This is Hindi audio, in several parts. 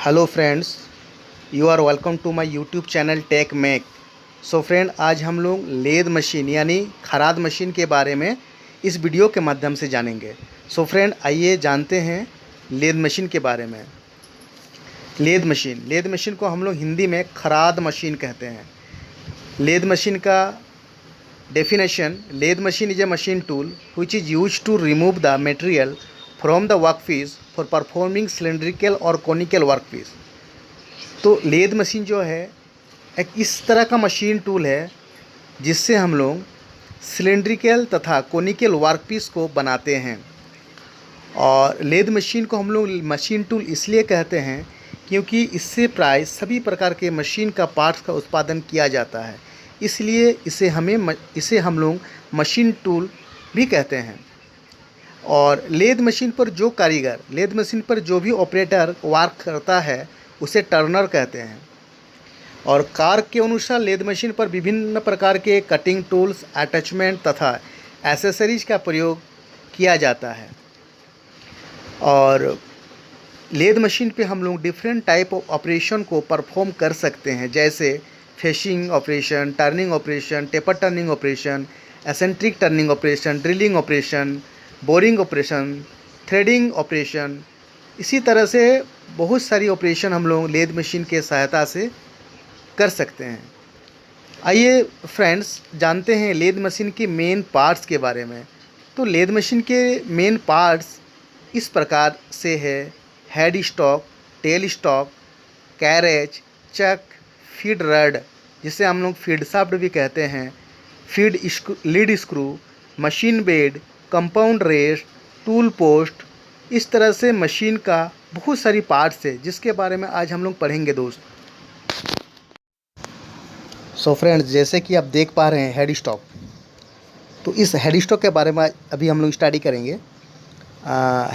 Hello friends, you are welcome to my YouTube channel tech make. So friend, आज हम लोग लेद मशीन यानी खराद मशीन के बारे में इस वीडियो के माध्यम से जानेंगे। सो फ्रेंड, आइए जानते हैं लेद मशीन के बारे में। लेद मशीन को हम लोग हिंदी में खराद मशीन कहते हैं। लेद मशीन का definition: lathe machine is a machine tool which is used to remove the material from the workpiece for performing cylindrical और conical workpiece। तो लेद मशीन जो है एक इस तरह का मशीन टूल है जिससे हम लोग सिलेंड्रिकल तथा कोनिकल वर्कपीस को बनाते हैं। और लेद मशीन को हम लोग मशीन टूल इसलिए कहते हैं क्योंकि इससे प्राय सभी प्रकार के मशीन का पार्ट्स का उत्पादन किया जाता है, इसलिए इसे हम लोग मशीन टूल भी कहते हैं। और लेद मशीन पर जो भी ऑपरेटर वर्क करता है उसे टर्नर कहते हैं। और कार के अनुसार लेद मशीन पर विभिन्न प्रकार के कटिंग टूल्स, अटैचमेंट तथा एसेसरीज का प्रयोग किया जाता है। और लेद मशीन पे हम लोग डिफरेंट टाइप ऑफ ऑपरेशन को परफॉर्म कर सकते हैं, जैसे facing operation, turning operation, taper turning operation, eccentric turning operation, drilling operation, boring operation, threading operation. इसी तरह से बहुत सारी ऑपरेशन हम लोग लेद मशीन के सहायता से कर सकते हैं। आइए फ्रेंड्स, जानते हैं लेद मशीन के मेन पार्ट्स के बारे में। तो लेद मशीन के मेन पार्ट्स इस प्रकार से है: head stock, tail stock, carriage, chuck, feed rod जिसे हम लोग फीड शाफ्ट भी कहते हैं, lead screw, machine bed, compound rest, tool post. इस तरह से मशीन का बहुत सारी पार्ट्स है जिसके बारे में आज हम लोग पढ़ेंगे दोस्त। सो फ्रेंड्स, जैसे कि आप देख पा रहे हैं हेड स्टॉक, तो इस हेड स्टॉक के बारे में अभी हम लोग स्टडी करेंगे।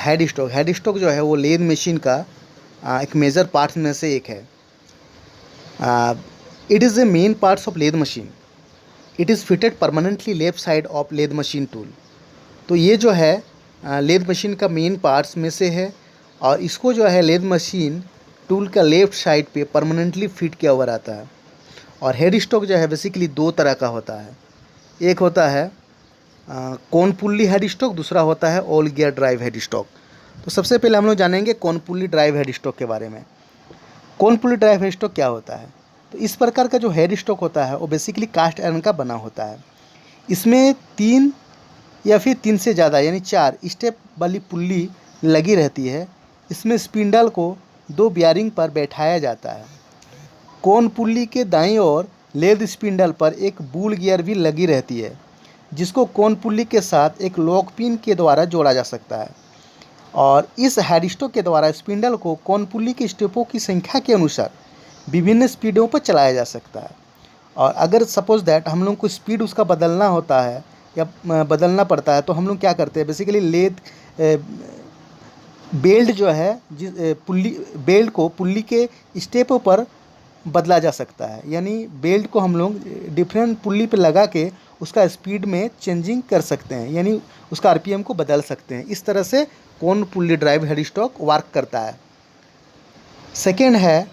हेड स्टॉक जो है वो लेद मशीन का एक मेजर पार्ट्स में से एक है। It is A main parts of lathe machine. It is fitted permanently left side of lathe machine tool. तो ये जो है लेद मशीन का मेन पार्ट्स में से है और इसको जो है लेद मशीन टूल का लेफ़्ट साइड पे परमानेंटली फिट किया हुआ रहता है। और हेड स्टॉक जो है बेसिकली दो तरह का होता है। एक होता है कॉन पुल्ली हेड स्टॉक, दूसरा होता है all gear drive head stock. तो सबसे पहले हम लोग जानेंगे cone pulley drive head stock के बारे में। Cone pulley drive head stock क्या होता है? तो इस प्रकार का जो हेड स्टॉक होता है वो बेसिकली कास्ट आयरन का बना होता है। इसमें 3 या फिर 3 से ज़्यादा यानी 4 स्टेप वाली पुल्ली लगी रहती है। इसमें स्पिंडल को 2 बियरिंग पर बैठाया जाता है। कोन पुल्ली के दाईं ओर लेद स्पिंडल पर एक बूल गियर भी लगी रहती है जिसको कोन पुल्ली के साथ एक लॉक पिन के द्वारा जोड़ा जा सकता है। और इस हेड स्टॉक के द्वारा स्पिंडल को कोन पुल्ली के स्टेपों की संख्या के अनुसार विभिन्न स्पीडों पर चलाया जा सकता है। और अगर सपोज दैट हम लोग को स्पीड उसका बदलना होता है या बदलना पड़ता है तो हम लोग क्या करते हैं, बेसिकली लेद बेल्ट जो है बेल्ट को पुल्ली के स्टेपों पर बदला जा सकता है। यानी बेल्ट को हम लोग डिफरेंट पुल्ली पे लगा के उसका स्पीड में चेंजिंग कर सकते हैं, यानी उसका आरपीएम को बदल सकते हैं। इस तरह से cone pulley drive head stock work करता है। सेकेंड है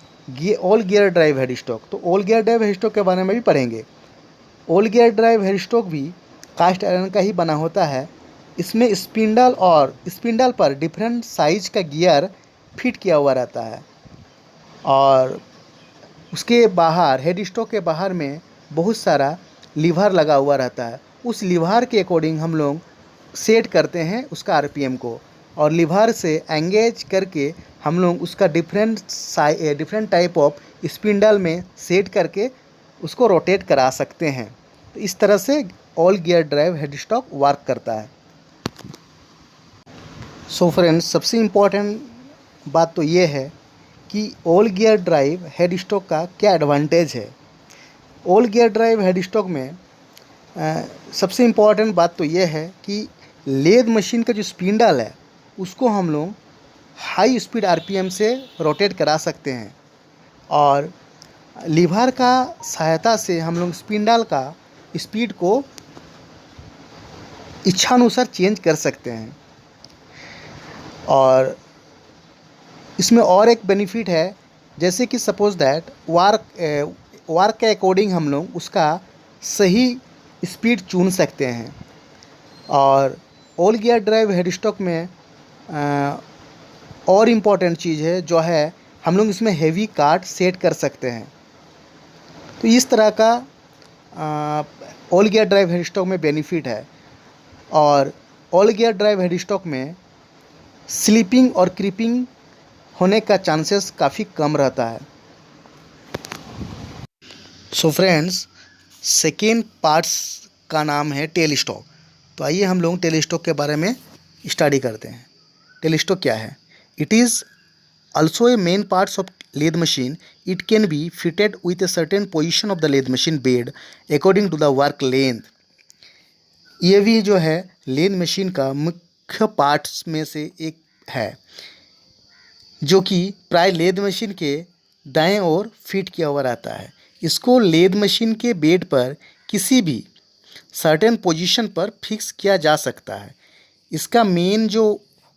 all gear drive head stock. तो all gear drive head stock के बारे में भी पढ़ेंगे। All gear drive head stock भी कास्ट आयरन का ही बना होता है। इसमें स्पिंडल पर डिफरेंट साइज का गियर फिट किया हुआ रहता है और उसके बाहर हेड स्टॉक के बाहर में बहुत सारा लीवर लगा हुआ रहता है। उस लीवर के अकॉर्डिंग हम लोग सेट करते हैं उसका आरपीएम को और लीवर से एंगेज करके हम लोग उसका डिफरेंट टाइप ऑफ स्पिंडल में सेट करके उसको रोटेट करा सकते हैं। तो इस तरह से all gear drive head stock work करता है। सो फ्रेंड्स, सबसे इम्पोर्टेंट बात तो ये है कि all gear drive head stock का क्या एडवांटेज है। All gear drive head stock में सबसे इम्पोर्टेंट बात तो ये है कि लेद मशीन का जो स्पिंडल है उसको हम लोग हाई स्पीड आरपीएम से रोटेट करा सकते हैं और लीवर का सहायता से हम लोग स्पिंडल का स्पीड को इच्छानुसार चेंज कर सकते हैं। और इसमें और एक बेनिफिट है जैसे कि सपोज दैट वार्क के अकॉर्डिंग हम लोग उसका सही स्पीड चुन सकते हैं। और all gear drive head stock में और इम्पॉर्टेंट चीज़ है जो है हम लोग इसमें हेवी कार्ट सेट कर सकते हैं। तो इस तरह का all gear drive head stock में बेनिफिट है। और all gear drive head stock में स्लिपिंग और क्रीपिंग होने का चांसेस काफ़ी कम रहता है। सो फ्रेंड्स, सेकेंड पार्ट्स का नाम है टेल स्टॉक। तो आइए हम लोग टेल स्टॉक के बारे में स्टडी करते हैं। टेल स्टॉक क्या है? It is also a main parts of lathe machine. It can be fitted with a certain position of the lathe machine bed according to the work length. ये भी जो है लेथ मशीन का मुख्य पार्ट्स में से एक है जो कि प्राय लेथ मशीन के दाएं ओर फिट किया हुआ रहता है। इसको लेथ मशीन के बेड पर किसी भी सर्टेन पोजीशन पर फिक्स किया जा सकता है। इसका मेन जो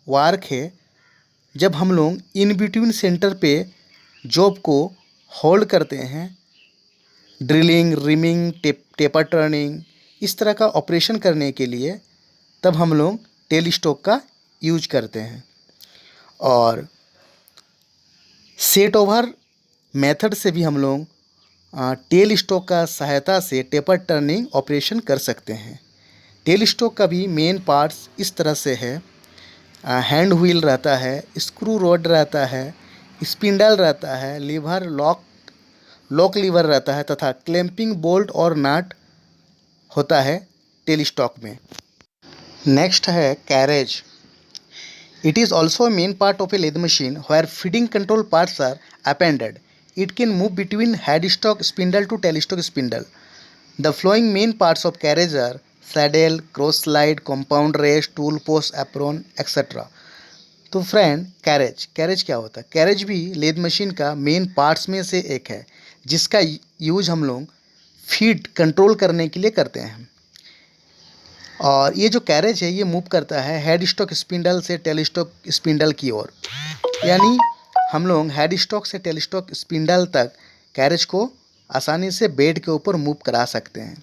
वर्क है, जब हम लोग इन बिटवीन सेंटर पे जॉब को होल्ड करते हैं, ड्रिलिंग, रिमिंग, टेपर टर्निंग, इस तरह का ऑपरेशन करने के लिए, तब हम लोग टेल स्टॉक का यूज करते हैं। और सेट ओवर मेथड से भी हम लोग टेल स्टॉक का सहायता से टेपर टर्निंग ऑपरेशन कर सकते हैं। टेल स्टॉक का भी मेन पार्ट्स इस तरह से है। हैंड व्हील रहता है, स्क्रू रोड रहता है, स्पिंडल रहता है, लीवर लॉक लीवर रहता है तथा क्लैंपिंग बोल्ट और नट होता है टेल स्टॉक में। नेक्स्ट है carriage. It is also main part of a lathe machine where feeding control parts are appended. It can move between head stock spindle to tail stock spindle. The following main parts of carriage are saddle, cross slide, compound race, tool post, apron, etc. तो फ्रेंड, कैरेज क्या होता है? कैरेज भी लेथ मशीन का मेन पार्ट्स में से एक है जिसका यूज हम लोग फीड कंट्रोल करने के लिए करते हैं। और ये जो कैरेज है ये मूव करता है हेड स्टॉक स्पिंडल से टेल स्टॉक स्पिंडल की ओर। यानी हम लोग हेड स्टॉक से टेल स्टॉक स्पिंडल तक कैरेज को आसानी से बेड के ऊपर मूव करा सकते हैं।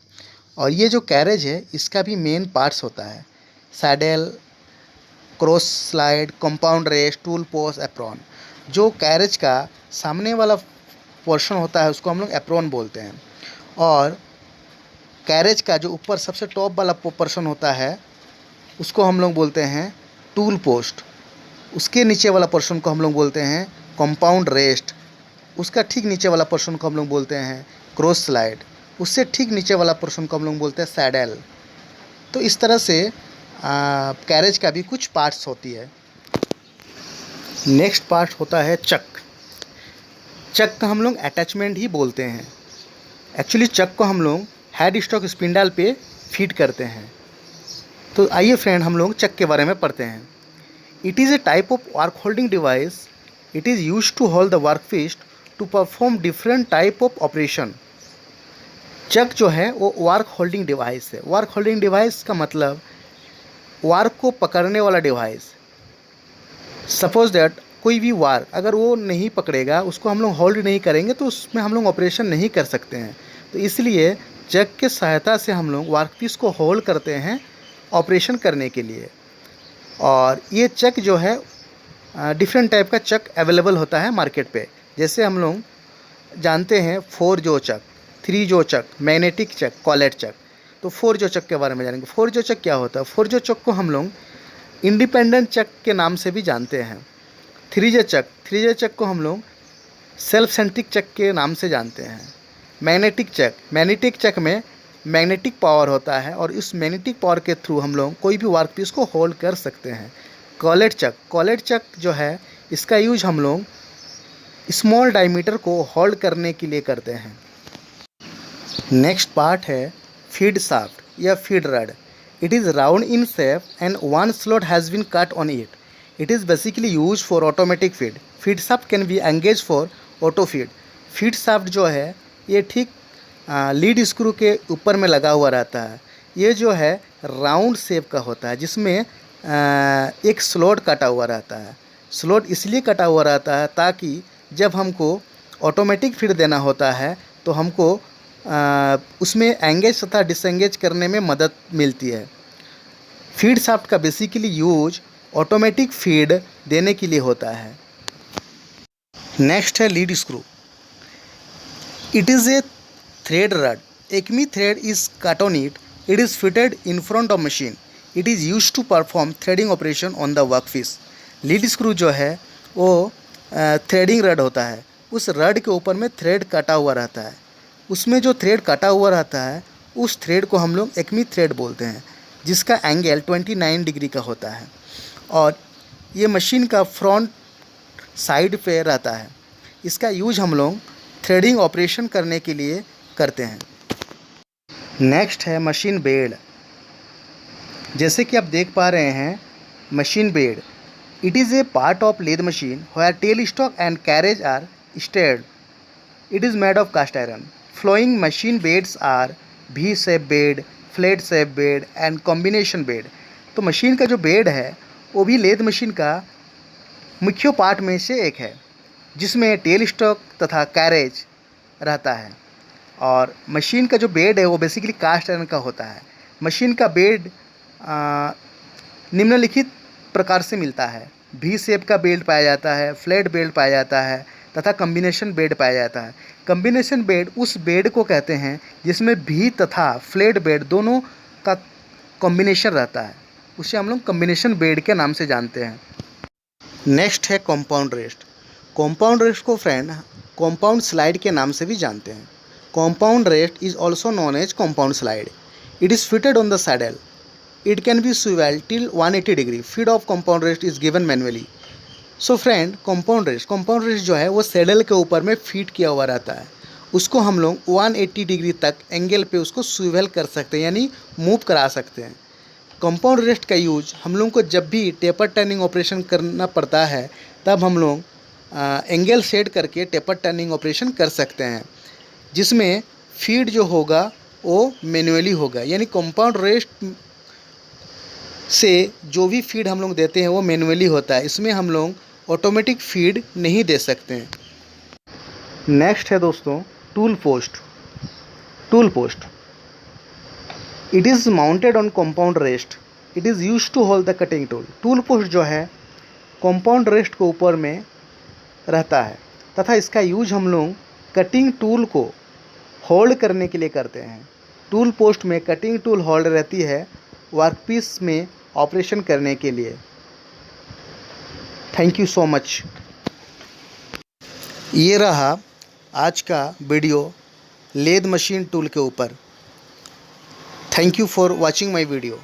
और ये जो कैरेज है इसका भी मेन पार्ट्स होता है saddle, cross slide, compound rest, tool post, apron. जो कैरेज का सामने वाला पोर्शन होता है उसको हम लोग एप्रॉन बोलते हैं। और कैरेज का जो ऊपर सबसे टॉप वाला पोर्शन होता है उसको हम लोग बोलते हैं टूल पोस्ट। उसके नीचे वाला पोर्शन को हम लोग बोलते हैं कंपाउंड रेस्ट। उसका ठीक नीचे वाला पोर्शन को हम लोग बोलते हैं क्रॉस स्लाइड। उससे ठीक नीचे वाला पोर्शन को हम लोग बोलते हैं सैडल। तो इस तरह से कैरेज का भी कुछ पार्ट्स होती है। नेक्स्ट पार्ट होता है चक। चक का हम लोग अटैचमेंट ही बोलते हैं। एक्चुअली चक को हम लोग हेड स्टॉक स्पिंडल पे फिट करते हैं। तो आइए फ्रेंड हम लोग चक के बारे में पढ़ते हैं। It is a type of work holding device. It is used to hold the workpiece to perform different type of operation. चक जो है वो वर्क होल्डिंग डिवाइस है। वर्क होल्डिंग डिवाइस का मतलब वर्क को पकड़ने वाला डिवाइस। सपोज दैट कोई भी वर्क अगर वो नहीं पकड़ेगा, उसको हम लोग होल्ड नहीं करेंगे तो उसमें हम लोग ऑपरेशन नहीं कर सकते हैं। तो इसलिए चक के सहायता से हम लोग वर्कपीस को होल्ड करते हैं ऑपरेशन करने के लिए। और ये चक जो है डिफरेंट टाइप का चक अवेलेबल होता है मार्केट पे। जैसे हम लोग जानते हैं 4 जो चक, 3 जो चक, मैग्नेटिक चक, कॉलेट चक। तो 4 जो चक के बारे में जानेंगे। 4 जो चक क्या होता है? 4 जो चक को हम लोग इंडिपेंडेंट चक के नाम से भी जानते हैं। 3 जो चक को हम लोग सेल्फ सेंट्रिक चक के नाम से जानते हैं। मैग्नेटिक चक में मैग्नेटिक पावर होता है और इस मैग्नेटिक पावर के थ्रू हम लोग कोई भी वर्कपीस को होल्ड कर सकते हैं। कॉलेट चक जो है इसका यूज हम लोग स्मॉल डायमीटर को होल्ड करने के लिए करते हैं। नेक्स्ट पार्ट है फीड शाफ्ट या feed rod. It is round in shape and one slot has been cut on it. It is basically used for automatic feed. Feed shaft can be engaged for auto feed. Feed shaft जो है ये ठीक लीड स्क्रू के ऊपर में लगा हुआ रहता है। ये जो है राउंड शेप का होता है जिसमें एक स्लॉट कटा हुआ रहता है। स्लॉट इसलिए कटा हुआ रहता है ताकि जब हमको ऑटोमेटिक फीड देना होता है तो हमको उसमें एंगेज तथा डिसएंगेज करने में मदद मिलती है। फीड शाफ्ट का बेसिकली यूज ऑटोमेटिक फीड देने के लिए होता है। नेक्स्ट है lead screw. It is a thread rod. Acme thread is cut on it. It is fitted in front of machine. It is use to perform threading operation on the workpiece. Lead screw जो है वो थ्रेडिंग रड होता है। उस रड के ऊपर में थ्रेड कटा हुआ रहता है। उसमें जो थ्रेड कटा हुआ रहता है उस थ्रेड को हम लोग एक्मी थ्रेड बोलते हैं, जिसका एंगल 29 डिग्री का होता है और ये मशीन का फ्रंट साइड पे रहता है। इसका यूज हम लोग थ्रेडिंग ऑपरेशन करने के लिए करते हैं। नेक्स्ट है मशीन बेड। जैसे कि आप देख पा रहे हैं machine bed. It is A part of lathe machine where tail stalk and carriage are steered. It is made of cast iron. Flowing machine beds are V-shape bed, flat shape bed and combination bed. तो मशीन का जो बेड है वो भी लेद मशीन का मुख्य पार्ट में से एक है, जिसमें टेल स्टॉक तथा कैरेज रहता है। और मशीन का जो बेड है वो बेसिकली कास्ट आयरन का होता है। मशीन का बेड निम्नलिखित प्रकार से मिलता है। भी शेप का बेल्ट पाया जाता है, फ्लैट बेल्ट पाया जाता है तथा कम्बिनेशन बेड पाया जाता है। कम्बिनेशन बेड उस बेड को कहते हैं जिसमें भी तथा फ्लैट बेड दोनों का कॉम्बिनेशन रहता है, उसे हम लोग कम्बिनेशन बेड के नाम से जानते हैं। नेक्स्ट है कॉम्पाउंड रेस्ट। कॉम्पाउंड रेस्ट को फ्रेंड कॉम्पाउंड स्लाइड के नाम से भी जानते हैं। Compound rest is also known as compound slide. It is fitted on the saddle. It can be swivel till 180 degree. Feed of compound rest is given manually. So friend, compound rest जो है वो सैडल के ऊपर में फीड किया हुआ रहता है। उसको हम लोग 180 डिग्री तक एंगल पे उसको स्विvel कर सकते हैं, यानी मूव करा सकते हैं। कंपाउंड रेस्ट का यूज हम लोग को जब भी टेपर टर्निंग ऑपरेशन करना पड़ता है तब हम लोग एंगल सेट करके टेपर टर्निंग ऑपरेशन कर सकते हैं, जिसमें फीड जो होगा वो मैनुअली होगा। यानी कंपाउंड रेस्ट से जो भी फीड हम लोग देते हैं वो मैनुअली होता है। इसमें हम लोग ऑटोमेटिक फीड नहीं दे सकते हैं। नेक्स्ट है दोस्तों tool post. Tool post it is mounted on compound rest. It is use to hold the cutting tool. Tool post जो है कंपाउंड रेस्ट के ऊपर में रहता है तथा इसका यूज हम लोग कटिंग टूल को होल्ड करने के लिए करते हैं। टूल पोस्ट में कटिंग टूल होल्ड रहती है वर्कपीस में ऑपरेशन करने के लिए। Thank you so much. ये रहा आज का वीडियो लेद मशीन टूल के ऊपर। Thank you for watching my video.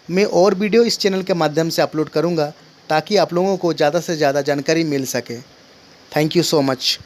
मैं और वीडियो इस चैनल के माध्यम से अपलोड करूँगा ताकि आप लोगों को ज़्यादा से ज़्यादा जानकारी मिल सके। Thank you so much.